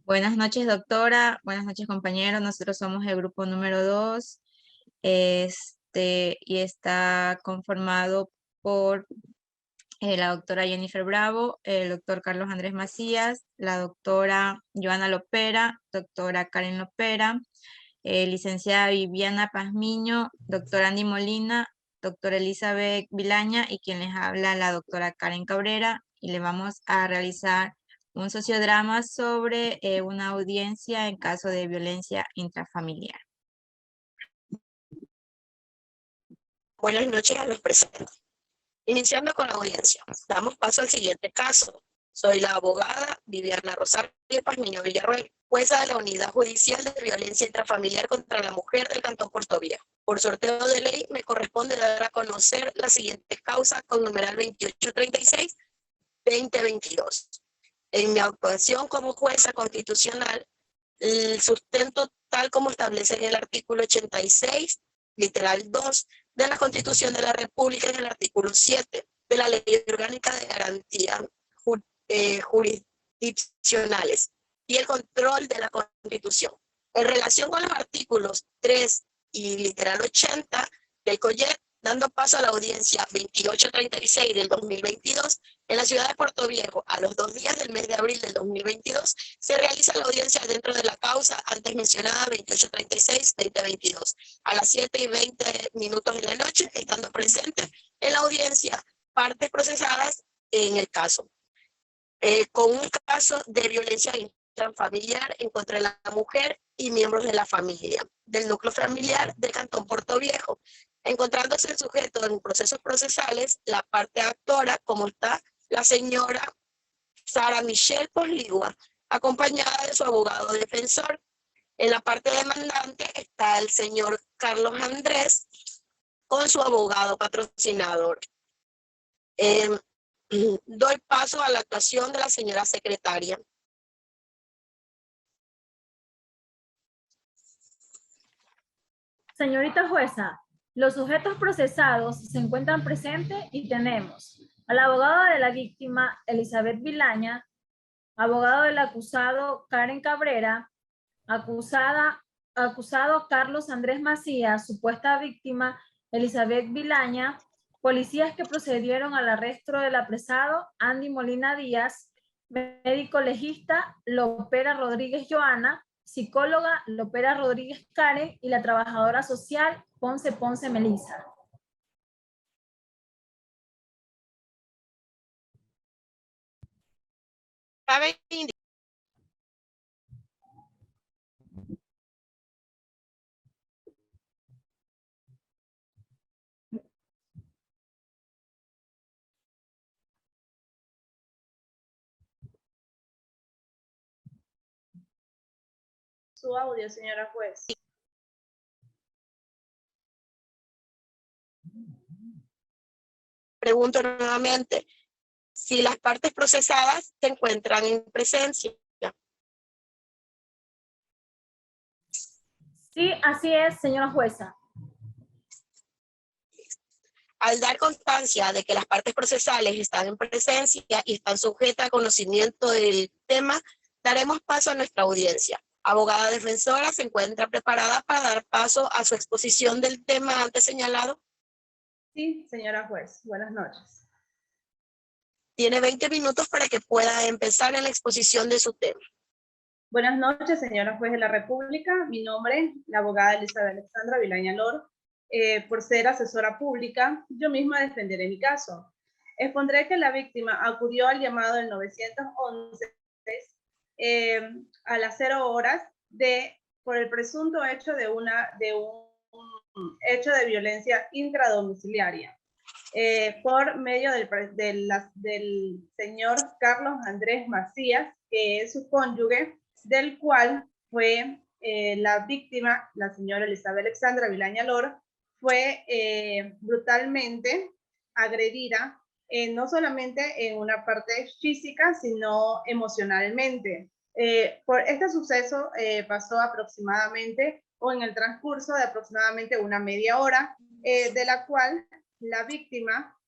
Buenas noches, doctora. Buenas noches, compañeros. Nosotros somos el grupo número 2, y está conformado por la doctora Jennifer Bravo, el doctor Carlos Andrés Macías, la doctora Joana Lopera, doctora Karen Lopera, licenciada Viviana Pazmiño, doctora Andy Molina, doctora Elizabeth Vilaña y quien les habla, la doctora Karen Cabrera, y le vamos a realizar un sociodrama sobre una audiencia en caso de violencia intrafamiliar. Buenas noches a los presentes. Iniciando con la audiencia, damos paso al siguiente caso. Soy la abogada Viviana Rosario Pazmiño Villarroel, jueza de la Unidad Judicial de Violencia Intrafamiliar contra la Mujer del Cantón Puerto Viejo. Por sorteo de ley, me corresponde dar a conocer las siguientes causas con numeral 2836-2022. En mi actuación como jueza constitucional, el sustento tal como establece en el artículo 86, literal 2, de la Constitución de la República, en el artículo 7 de la Ley Orgánica de Garantías Jurisdiccionales y el control de la Constitución. En relación con los artículos 3 y literal 80 del COYET, dando paso a la audiencia 2836 del 2022, en la ciudad de Puerto Viejo, a los 2 días del mes de abril del 2022, se realiza la audiencia dentro de la causa antes mencionada 2836-2022, a las 7:20 de la noche, estando presentes en la audiencia partes procesadas en el caso, con un caso de violencia intrafamiliar en contra de la mujer y miembros de la familia, del núcleo familiar del Cantón Puerto Viejo, encontrándose el sujeto en procesos procesales, la parte actora, como está la señora Sara Michelle Posligua, acompañada de su abogado defensor. En la parte demandante está el señor Carlos Andrés con su abogado patrocinador. Doy paso a la actuación de la señora secretaria. Señorita jueza, los sujetos procesados se encuentran presentes y tenemos al abogado de la víctima, Elizabeth Vilaña, abogado del acusado, Karen Cabrera, acusado Carlos Andrés Macías, supuesta víctima, Elizabeth Vilaña, policías que procedieron al arresto del apresado, Andy Molina Díaz, médico legista, Lopera Rodríguez Joana, psicóloga Lopera Rodríguez Karen y la trabajadora social Ponce Melissa. Cabe indicar su audio, señora juez. Pregunto nuevamente si las partes procesadas se encuentran en presencia. Sí, así es, señora jueza. Al dar constancia de que las partes procesales están en presencia y están sujetas a conocimiento del tema, daremos paso a nuestra audiencia. Abogada defensora, ¿se encuentra preparada para dar paso a su exposición del tema antes señalado? Sí, señora juez. Buenas noches. Tiene 20 minutos para que pueda empezar en la exposición de su tema. Buenas noches, señora juez de la República. Mi nombre es la abogada Elizabeth Alexandra Vilaña Lor. Por ser asesora pública, yo misma defenderé mi caso. Expondré que la víctima acudió al llamado del 911 a las 0 horas por el presunto hecho de un hecho de violencia intradomiciliaria. Por medio del señor Carlos Andrés Macías, que es su cónyuge, del cual fue la víctima, la señora Elizabeth Alexandra Vilaña Lor, fue brutalmente agredida, no solamente en una parte física, sino emocionalmente. Por este suceso pasó aproximadamente, o en el transcurso de aproximadamente una media hora, de la cual la víctima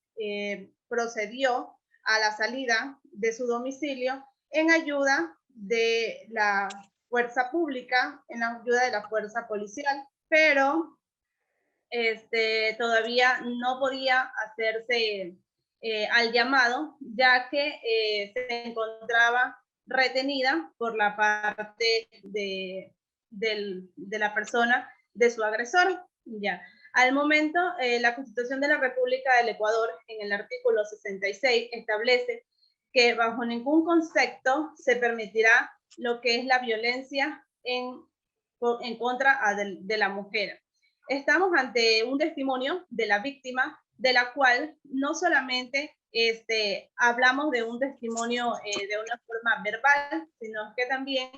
procedió a la salida de su domicilio en ayuda de la fuerza pública en la ayuda de la fuerza policial, pero todavía no podía hacerse al llamado, ya que se encontraba retenida por la parte de la persona de su agresor. Ya. Al momento, la Constitución de la República del Ecuador, en el artículo 66, establece que bajo ningún concepto se permitirá lo que es la violencia en contra de la mujer. Estamos ante un testimonio de la víctima, de la cual no solamente hablamos de un testimonio de una forma verbal, sino que también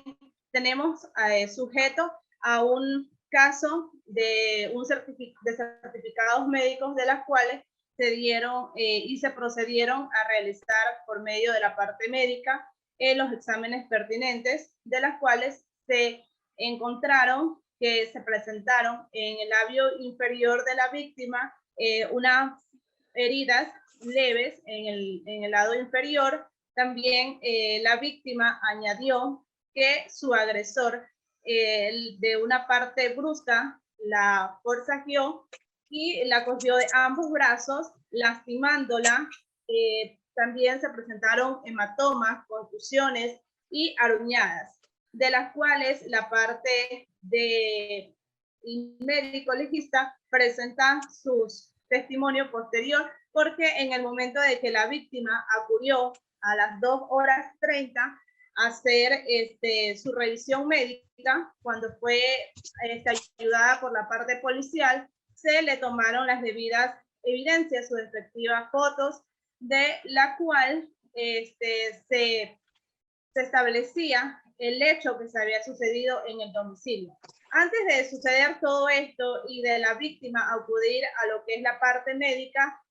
tenemos sujeto a un caso de certificados médicos, de las cuales se dieron y se procedieron a realizar por medio de la parte médica los exámenes pertinentes, de las cuales se encontraron que se presentaron en el labio inferior de la víctima unas heridas leves en el lado inferior. También la víctima añadió que su agresor de una parte brusca la forcejeó y la cogió de ambos brazos, lastimándola. También se presentaron hematomas, contusiones y aruñadas, de las cuales la parte de médico legista presenta sus testimonio posterior, porque en el momento de que la víctima acudió a las 2:30 a hacer su revisión médica, cuando fue ayudada por la parte policial, se le tomaron las debidas evidencias, sus respectivas fotos, de la cual se establecía el hecho que se había sucedido en el domicilio. Antes de suceder todo esto y de la víctima acudir a lo que es la parte médica,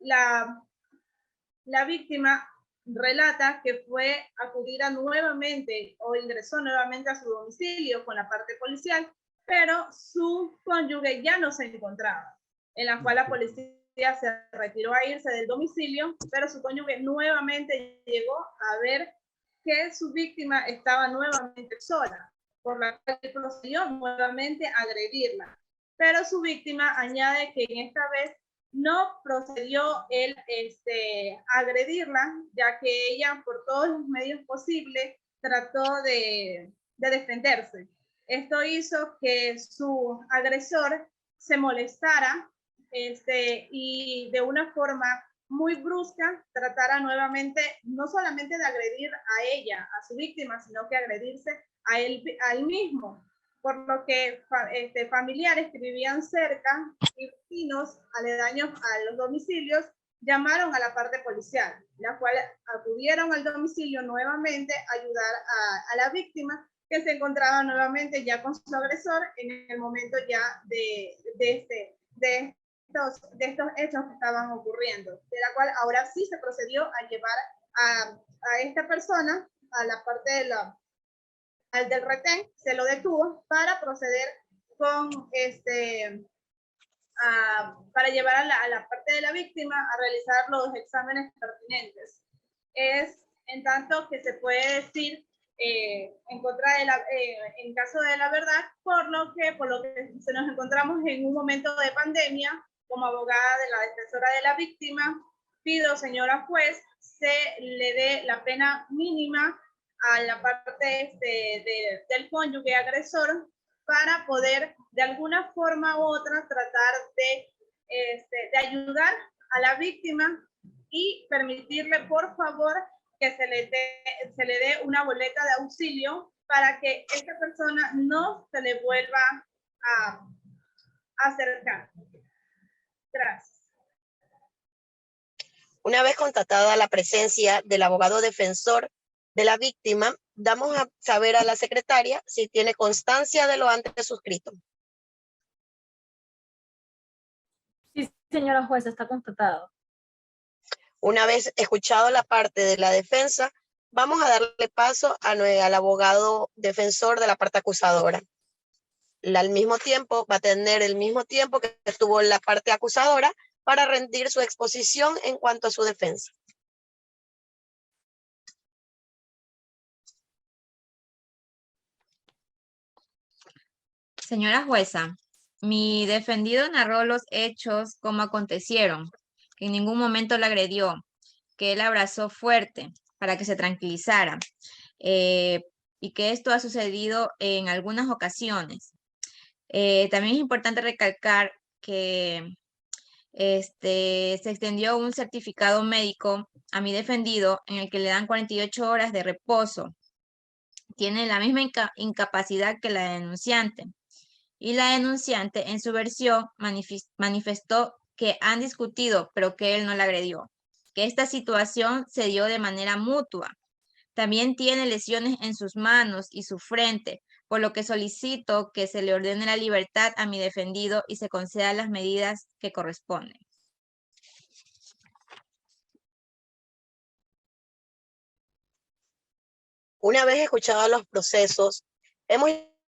la víctima relata que fue acudida nuevamente o ingresó nuevamente a su domicilio con la parte policial, pero su cónyuge ya no se encontraba, en la cual la policía se retiró a irse del domicilio, pero su cónyuge nuevamente llegó a ver que su víctima estaba nuevamente sola, por la cual procedió nuevamente a agredirla. Pero su víctima añade que en esta vez no procedió él agredirla, ya que ella por todos los medios posibles trató de defenderse. Esto hizo que su agresor se molestara y de una forma muy brusca tratara nuevamente no solamente de agredir a ella, a su víctima, sino que agredirse a él mismo, por lo que familiares que vivían cerca y vecinos aledaños a los domicilios llamaron a la parte policial, la cual acudieron al domicilio nuevamente a ayudar a la víctima, que se encontraba nuevamente ya con su agresor en el momento ya de estos hechos que estaban ocurriendo, de la cual ahora sí se procedió a llevar a esta persona a la parte al del retén, se lo detuvo para proceder con para llevar a la parte de la víctima a realizar los exámenes pertinentes. Es en tanto que se puede decir en contra de en caso de la verdad, por lo que se nos encontramos en un momento de pandemia. Como abogada de la defensora de la víctima, pido, señora juez, se le dé la pena mínima a la parte del cónyuge agresor, para poder de alguna forma u otra tratar de ayudar a la víctima y permitirle, por favor, que se le dé una boleta de auxilio para que esta persona no se le vuelva a acercar. Gracias. Una vez constatada la presencia del abogado defensor de la víctima, damos a saber a la secretaria si tiene constancia de lo antes suscrito. Sí, señora jueza, está constatado. Una vez escuchado la parte de la defensa, vamos a darle paso al abogado defensor de la parte acusadora. Al mismo tiempo, va a tener el mismo tiempo que tuvo la parte acusadora para rendir su exposición en cuanto a su defensa. Señora jueza, mi defendido narró los hechos como acontecieron, que en ningún momento la agredió, que él abrazó fuerte para que se tranquilizara, eh, y que esto ha sucedido en algunas ocasiones. También es importante recalcar que se extendió un certificado médico a mi defendido en el que le dan 48 horas de reposo. Tiene la misma incapacidad que la denunciante. Y la denunciante en su versión manifestó que han discutido, pero que él no la agredió, que esta situación se dio de manera mutua. También tiene lesiones en sus manos y su frente, por lo que solicito que se le ordene la libertad a mi defendido y se concedan las medidas que corresponden. Una vez escuchados los procesos, hemos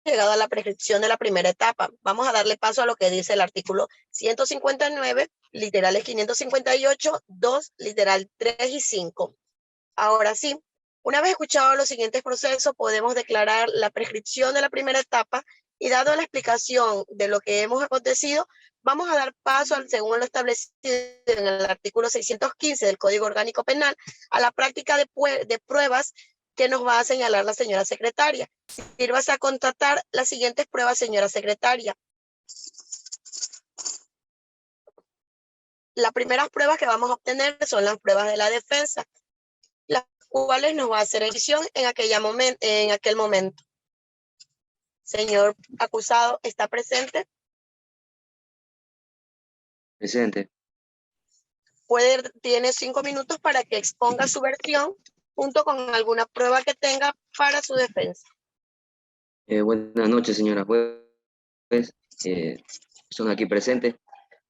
llegado a la prescripción de la primera etapa. Vamos a darle paso a lo que dice el artículo 159, literales 558, 2, literal 3 y 5. Ahora sí, una vez escuchados los siguientes procesos, podemos declarar la prescripción de la primera etapa y dado la explicación de lo que hemos acontecido, vamos a dar paso, según lo establecido en el artículo 615 del Código Orgánico Penal, a la práctica de pruebas que nos va a señalar la señora secretaria. Sírvase a constatar las siguientes pruebas, señora secretaria. Las primeras pruebas que vamos a obtener son las pruebas de la defensa, las cuales nos va a hacer edición en aquel momento. Señor acusado, ¿está presente? Presente. Tiene 5 minutos para que exponga su versión junto con alguna prueba que tenga para su defensa. Buenas noches, señora juez. Son aquí presentes.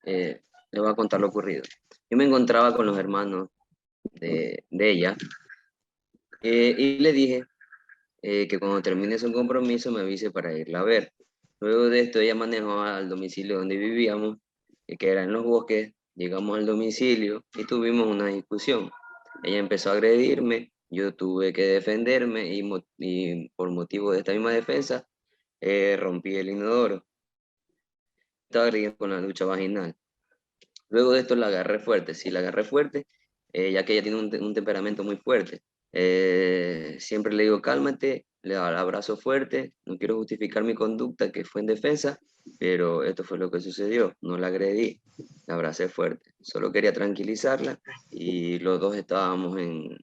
Le voy a contar lo ocurrido. Yo me encontraba con los hermanos de ella y le dije que cuando termine su compromiso me avise para irla a ver. Luego de esto ella manejó al domicilio donde vivíamos, que era en Los Bosques. Llegamos al domicilio y tuvimos una discusión. Ella empezó a agredirme, yo tuve que defenderme y por motivo de esta misma defensa rompí el inodoro. Estaba agrediendo con la ducha vaginal. Luego de esto la agarré fuerte. Sí, la agarré fuerte, ya que ella tiene un temperamento muy fuerte. Siempre le digo, cálmate, le abrazo fuerte, no quiero justificar mi conducta que fue en defensa, pero esto fue lo que sucedió, no la agredí, la abracé fuerte. Solo quería tranquilizarla y los dos estábamos en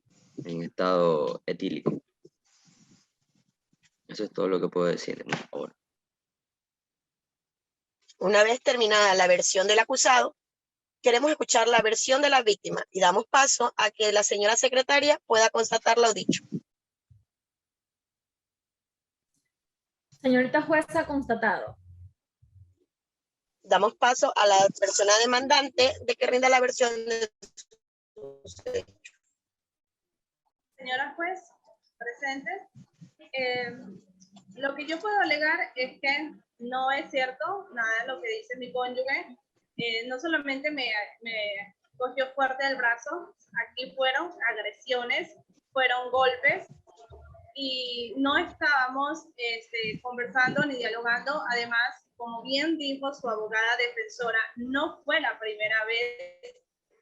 estado etílico. Eso es todo lo que puedo decir ahora. Una vez terminada la versión del acusado, queremos escuchar la versión de la víctima y damos paso a que la señora secretaria pueda constatar lo dicho. Señorita jueza, constatado. Damos paso a la persona demandante de que rinda la versión de sus hechos. Señora juez, presente. Lo que yo puedo alegar es que no es cierto nada de lo que dice mi cónyuge. No solamente me cogió fuerte el brazo, aquí fueron agresiones, fueron golpes y no estábamos conversando ni dialogando. Además, como bien dijo su abogada defensora, no fue la primera vez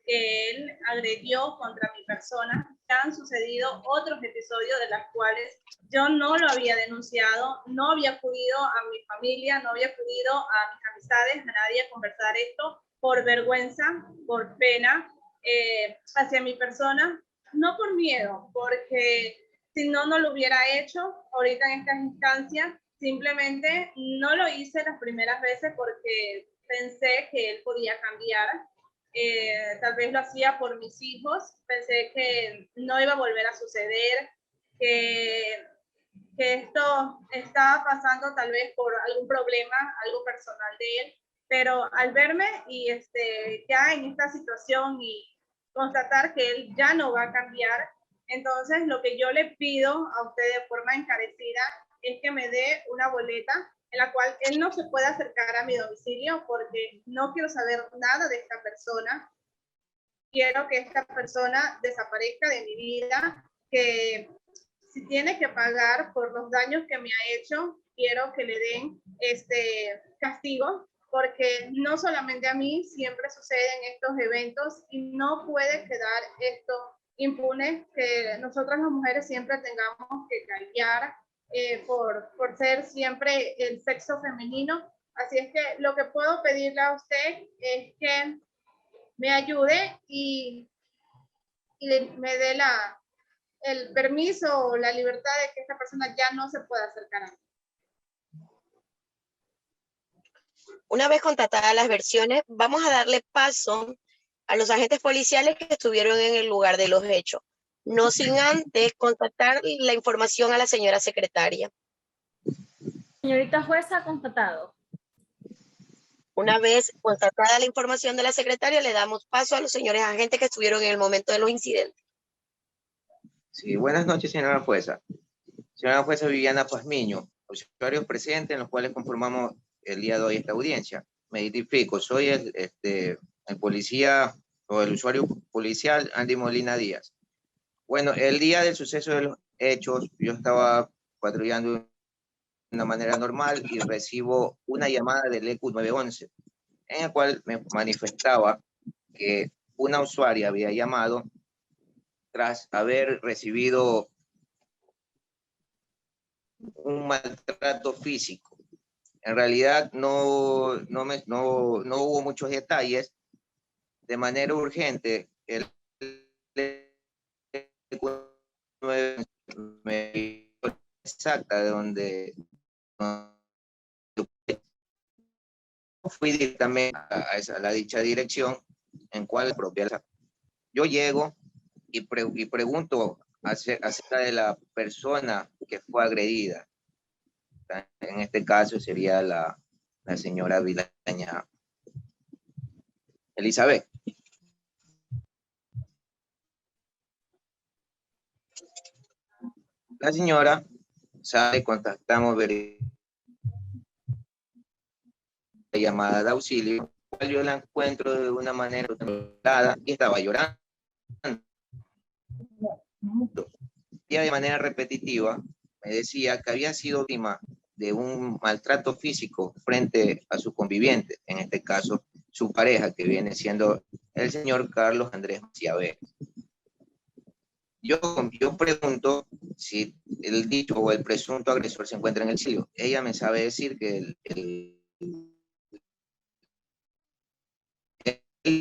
que él agredió contra mi persona. Ya han sucedido otros episodios de los cuales yo no lo había denunciado, no había acudido a mi familia, no había acudido a mis amistades, a nadie a conversar esto por vergüenza, por pena hacia mi persona, no por miedo, porque si no, no lo hubiera hecho ahorita en estas instancias. Simplemente no lo hice las primeras veces porque pensé que él podía cambiar. Tal vez lo hacía por mis hijos, pensé que no iba a volver a suceder, que esto estaba pasando tal vez por algún problema, algo personal de él, pero al verme y ya en esta situación y constatar que él ya no va a cambiar, entonces lo que yo le pido a usted de forma encarecida es que me dé una boleta en la cual él no se puede acercar a mi domicilio porque no quiero saber nada de esta persona. Quiero que esta persona desaparezca de mi vida, que si tiene que pagar por los daños que me ha hecho, quiero que le den este castigo, porque no solamente a mí, siempre suceden estos eventos y no puede quedar esto impune, que nosotras las mujeres siempre tengamos que callar por ser siempre el sexo femenino. Así es que lo que puedo pedirle a usted es que me ayude y me dé el permiso o la libertad de que esta persona ya no se pueda acercar a mí. Una vez constatadas las versiones, vamos a darle paso a los agentes policiales que estuvieron en el lugar de los hechos, no sin antes contactar la información a la señora secretaria. Señorita jueza, constatado. Una vez constatada la información de la secretaria, le damos paso a los señores agentes que estuvieron en el momento de los incidentes. Sí, buenas noches, señora jueza. Señora jueza Viviana Pazmiño, los usuarios presentes en los cuales conformamos el día de hoy esta audiencia. Me identifico, soy el policía o el usuario policial Andy Molina Díaz. Bueno, el día del suceso de los hechos, yo estaba patrullando de una manera normal y recibo una llamada del ECU 911, en el cual me manifestaba que una usuaria había llamado tras haber recibido un maltrato físico. En realidad no hubo muchos detalles. De manera urgente, el me dio exacta de donde fui directamente a la dicha dirección en cual propia. Yo llego y pregunto acerca de la persona que fue agredida. En este caso sería la señora Vilaña Elizabeth. La señora sale, contactamos la llamada de auxilio, yo la encuentro de una manera controlada y estaba llorando. Y de manera repetitiva me decía que había sido víctima de un maltrato físico frente a su conviviente, en este caso su pareja, que viene siendo el señor Carlos Andrés Maciabé. Yo pregunto si el dicho o el presunto agresor se encuentra en el sitio. Ella me sabe decir que él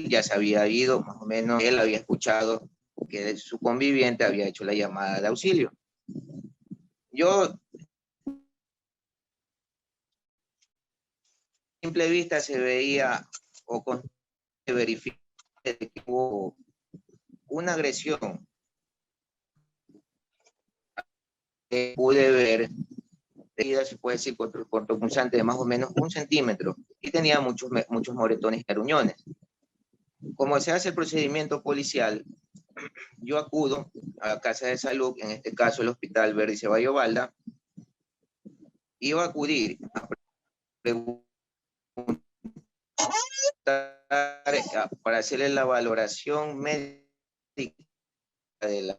ya se había ido, más o menos él había escuchado que su conviviente había hecho la llamada de auxilio. Yo, a simple vista, se veía o se verifica que hubo una agresión. Pude ver, se puede decir, cortopunzante de más o menos 1 centímetro y tenía muchos moretones y aruñones. Como se hace el procedimiento policial, yo acudo a la casa de salud, en este caso el Hospital Verdi Ceballos Balda, iba a acudir a preguntar para hacerle la valoración médica de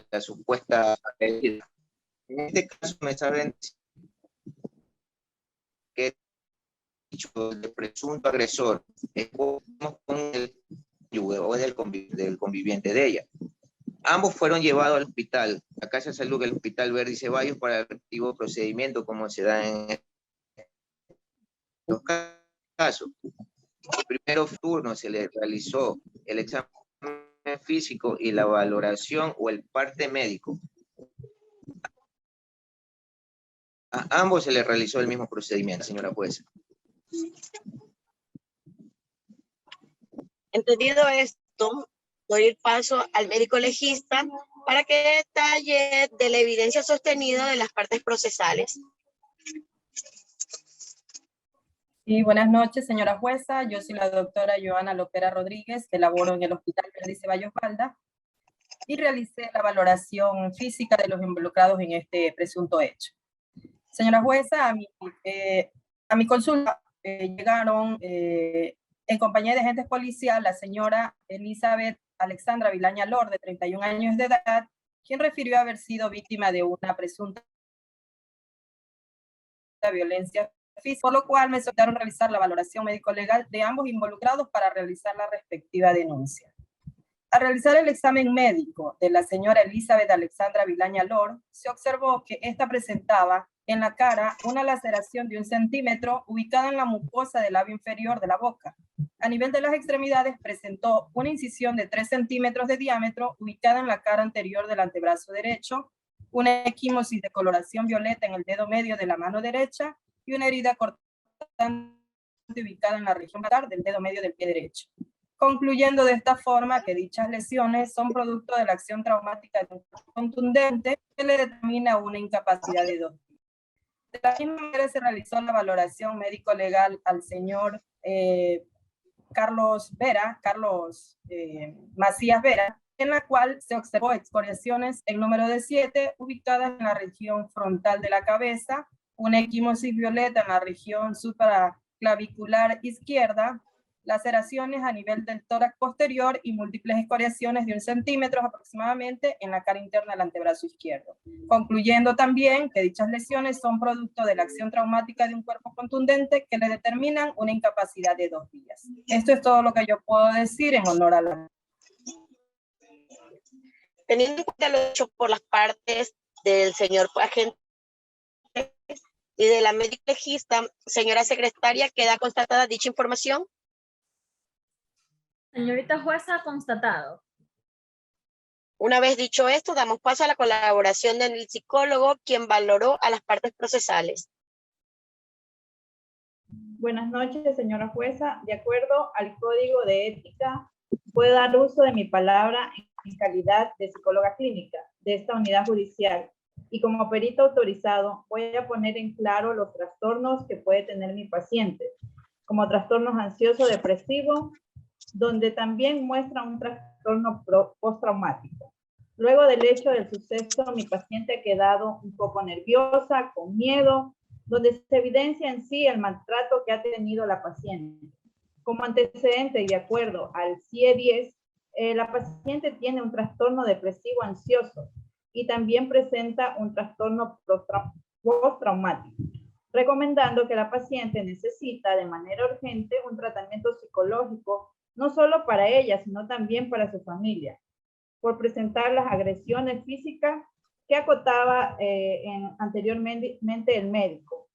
la supuesta herida. En este caso me saben que el presunto agresor es con el o del conviviente de ella. Ambos fueron llevados al hospital, a casa de salud del Hospital Verdi Ceballos, para el respectivo procedimiento como se da en los casos. El primer turno se le realizó el examen físico y la valoración o el parte médico. A ambos se les realizó el mismo procedimiento, señora jueza. Entendido esto, doy el paso al médico legista para que detalle de la evidencia sostenida de las partes procesales. Sí, buenas noches, señora jueza. Yo soy la doctora Joana Lopera Rodríguez, que laboro en el Hospital Verdi Ceballos Balda y realicé la valoración física de los involucrados en este presunto hecho. Señora jueza, a mi consulta llegaron en compañía de agentes policiales la señora Elizabeth Alexandra Vilaña Lor, de 31 años de edad, quien refirió haber sido víctima de una presunta violencia física, por lo cual me solicitaron realizar la valoración médico-legal de ambos involucrados para realizar la respectiva denuncia. Al realizar el examen médico de la señora Elizabeth Alexandra Vilaña Lor, se observó que esta presentaba en la cara una laceración de 1 centímetro ubicada en la mucosa del labio inferior de la boca. A nivel de las extremidades presentó una incisión de 3 centímetros de diámetro ubicada en la cara anterior del antebrazo derecho, una equimosis de coloración violeta en el dedo medio de la mano derecha y una herida cortante ubicada en la región plantar del dedo medio del pie derecho. Concluyendo de esta forma que dichas lesiones son producto de la acción traumática de un contundente que le determina una incapacidad de 2 días. De la misma manera se realizó la valoración médico-legal al señor Carlos Macías Vera, en la cual se observó excoriaciones en número de 7 ubicadas en la región frontal de la cabeza, una equimosis violeta en la región supraclavicular izquierda, laceraciones a nivel del tórax posterior y múltiples escoriaciones de 1 centímetro aproximadamente en la cara interna del antebrazo izquierdo. Concluyendo también que dichas lesiones son producto de la acción traumática de un cuerpo contundente que le determinan una incapacidad de 2 días. Esto es todo lo que yo puedo decir en honor a la... Teniendo en cuenta lo hecho por las partes del señor agente y de la médica legista, señora secretaria, ¿queda constatada dicha información? Señorita jueza, constatado. Una vez dicho esto, damos paso a la colaboración del psicólogo, quien valoró a las partes procesales. Buenas noches, señora jueza. De acuerdo al Código de Ética, puedo dar uso de mi palabra en calidad de psicóloga clínica de esta unidad judicial y como perito autorizado voy a poner en claro los trastornos que puede tener mi paciente, como trastornos ansioso-depresivo, donde también muestra un trastorno postraumático. Luego del hecho del suceso, mi paciente ha quedado un poco nerviosa, con miedo, donde se evidencia en sí el maltrato que ha tenido la paciente. Como antecedente y de acuerdo al CIE-10, la paciente tiene un trastorno depresivo ansioso y también presenta un trastorno postraumático, recomendando que la paciente necesita de manera urgente un tratamiento psicológico, no solo para ella, sino también para su familia, por presentar las agresiones físicas que acotaba anteriormente el médico.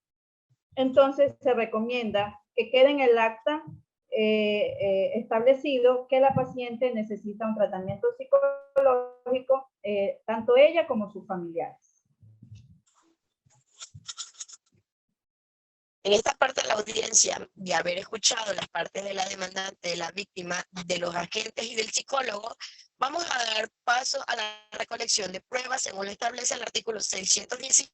Entonces, se recomienda que quede en el acta establecido que la paciente necesita un tratamiento psicológico, tanto ella como sus familiares. En esta parte de la audiencia, de haber escuchado las partes de la demandante, de la víctima, de los agentes y del psicólogo, vamos a dar paso a la recolección de pruebas según lo establece el artículo 616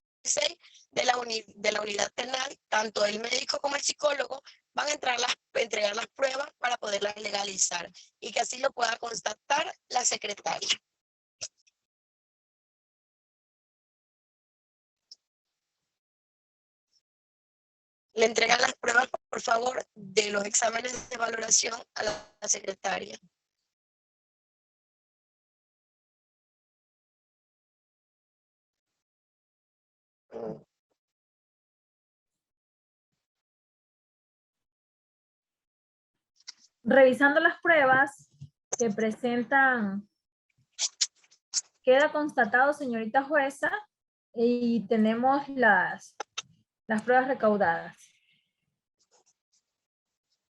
de la unidad penal. Tanto el médico como el psicólogo van a entregar las pruebas para poderlas legalizar y que así lo pueda constatar la secretaria. Le entregan las pruebas, por favor, de los exámenes de valoración a la secretaria. Revisando las pruebas que presentan, queda constatado, señorita jueza, y tenemos las pruebas recaudadas.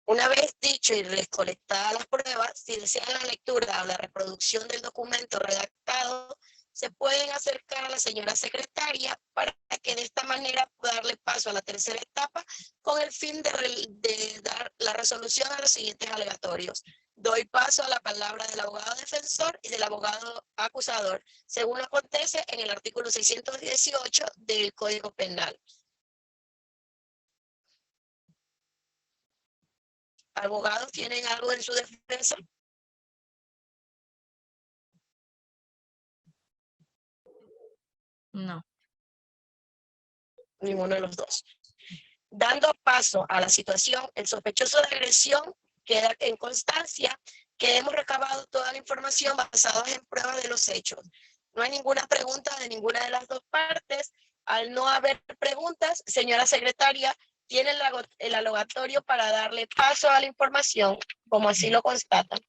Una vez dicho y recolectadas las pruebas, si desean la lectura o la reproducción del documento redactado, se pueden acercar a la señora secretaria para que de esta manera pueda darle paso a la tercera etapa con el fin de dar la resolución a los siguientes alegatorios. Doy paso a la palabra del abogado defensor y del abogado acusador, según acontece en el artículo 618 del Código Penal. ¿Abogados tienen algo en su defensa? No. Ninguno de los dos. Dando paso a la situación, el sospechoso de agresión queda en constancia que hemos recabado toda la información basada en pruebas de los hechos. No hay ninguna pregunta de ninguna de las dos partes Al no haber preguntas, señora secretaria, tiene el alogatorio para darle paso a la información, como así lo constatan.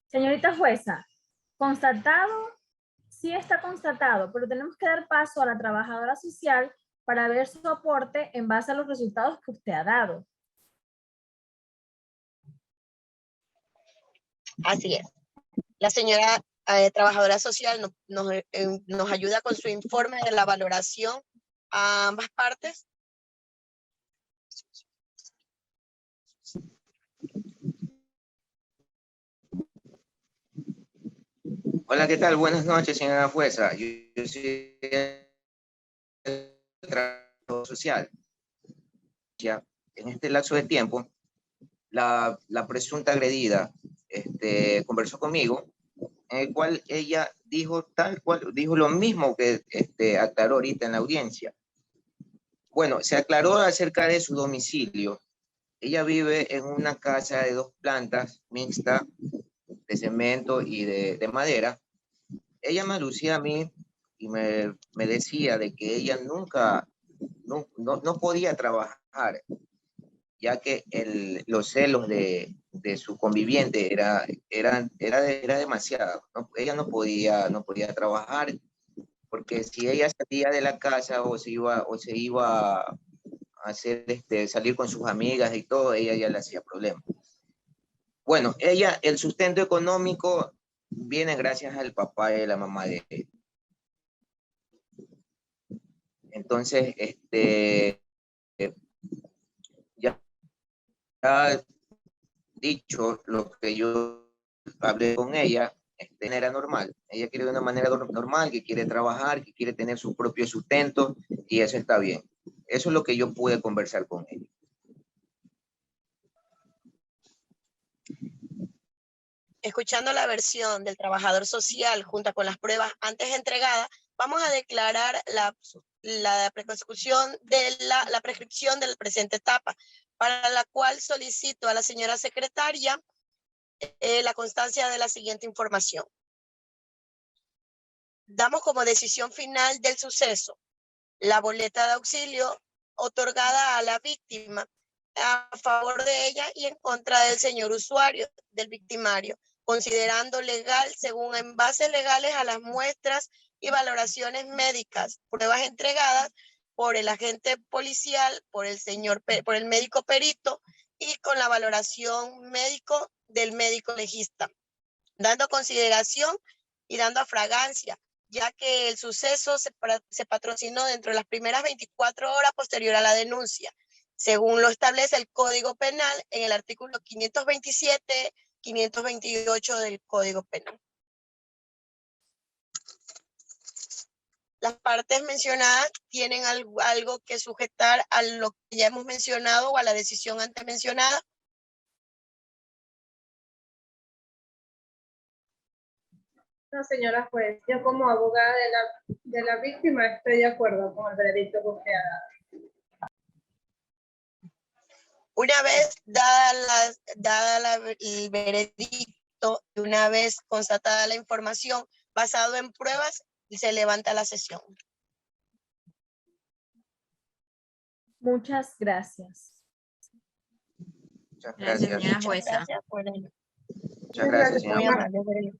Señorita jueza, constatado, sí está constatado, pero tenemos que dar paso a la trabajadora social para ver su aporte en base a los resultados que usted ha dado. Así es. La señora trabajadora social nos ayuda con su informe de la valoración a ambas partes. Hola, ¿qué tal? Buenas noches, señora jueza. Yo soy el trabajador social. Ya, en este lapso de tiempo, la presunta agredida conversó conmigo, en el cual ella dijo tal cual, dijo lo mismo que aclaró ahorita en la audiencia. Bueno, se aclaró acerca de su domicilio. Ella vive en una casa de 2 plantas, mixta, de cemento y de madera. Ella me lucía a mí y me decía de que ella nunca, no podía trabajar, ya que los celos de su conviviente era demasiado. Ella no podía trabajar, porque si ella salía de la casa o se iba a hacer, salir con sus amigas y todo, ella ya le hacía problemas. Bueno, el sustento económico viene gracias al papá y a la mamá de él. Entonces, ya dicho lo que yo hablé con ella, era normal. Ella quiere de una manera normal, que quiere trabajar, que quiere tener su propio sustento, y eso está bien. Eso es lo que yo pude conversar con ella. Escuchando la versión del trabajador social junto con las pruebas antes entregadas, vamos a declarar la prescripción de la presente etapa, para la cual solicito a la señora secretaria la constancia de la siguiente información. Damos como decisión final del suceso la boleta de auxilio otorgada a la víctima a favor de ella y en contra del señor usuario, del victimario, considerando legal según en bases legales a las muestras y valoraciones médicas, pruebas entregadas por el agente policial, por el médico perito y con la valoración médico del médico legista, dando consideración y dando a fragancia, ya que el suceso se patrocinó dentro de las primeras 24 horas posterior a la denuncia, según lo establece el Código Penal en el artículo 527, 528 del Código Penal. Las partes mencionadas tienen algo que sujetar a lo que ya hemos mencionado o a la decisión antes mencionada. No, señora juez, yo como abogada de la víctima estoy de acuerdo con el veredicto que usted ha dado. Una vez dada el veredicto, una vez constatada la información, basado en pruebas, se levanta la sesión. Muchas gracias. Muchas Gracias, gracias. señora jueza. Gracias por Muchas gracias, señora muy jueza. amable.